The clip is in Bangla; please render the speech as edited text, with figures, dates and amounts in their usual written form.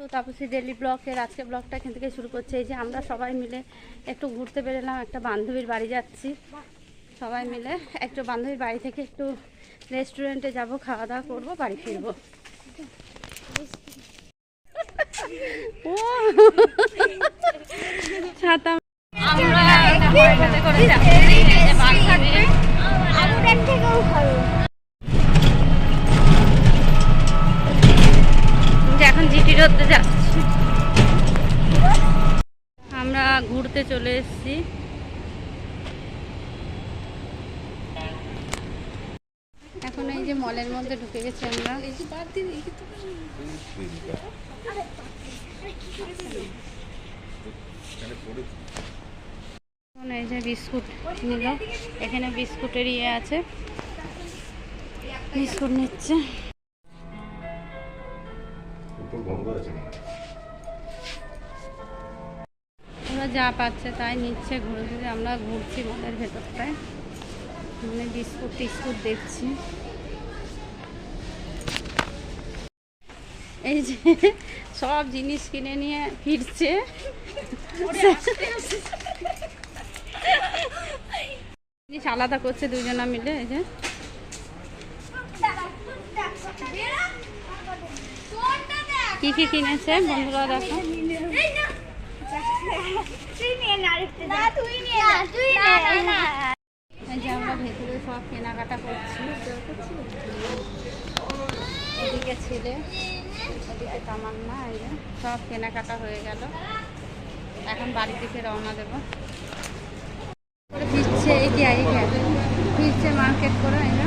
তো তাপসী ডেলি ব্লগের আজকে ব্লগটা এখান থেকে শুরু করছে। এই যে আমরা সবাই মিলে একটু ঘুরতে বেরোলাম, একটা বান্ধবীর বাড়ি যাচ্ছি। সবাই মিলে একটু বান্ধবীর বাড়ি থেকে একটু রেস্টুরেন্টে যাব, খাওয়া দাওয়া করবো, বাড়ি ফিরবো। ও ছাতা আমরা করে যাচ্ছি। এখন জিটি রোডতে যাচ্ছি, আমরা ঘুরতে চলে এসেছি। এখন এই যে মলের মধ্যে ঢুকে গেছি আমরা। এই যে বিস্কুট নিল, এখানে বিস্কুটের ইয়ে আছে, বিস্কুট নিচ্ছে। ওরা যা পাচ্ছে তাই নিচ্ছে, ঘুরে ঘুরে আমরা ঘুরছি মলের ভেতরটায়, মানে বিস্কুট টিস্কুট দেখছি। এই যে সব জিনিস কিনে নিয়ে ফিরছে, জিনিস আলাদা করছে দুজনা মিলে। এই যে কি কি কিনেছে বন্ধুরা দেখো। এই যে আমরা ভেতরে সব কেনাকাটা করছি। এদিকে ছেলে, ওদিকে তামান্না, এই যে সব কেনাকাটা হয়ে গেল। এখন বাড়ি থেকে রওনা দেবো। ফিরছে এই যে ফিরছে মার্কেট করে। এই যে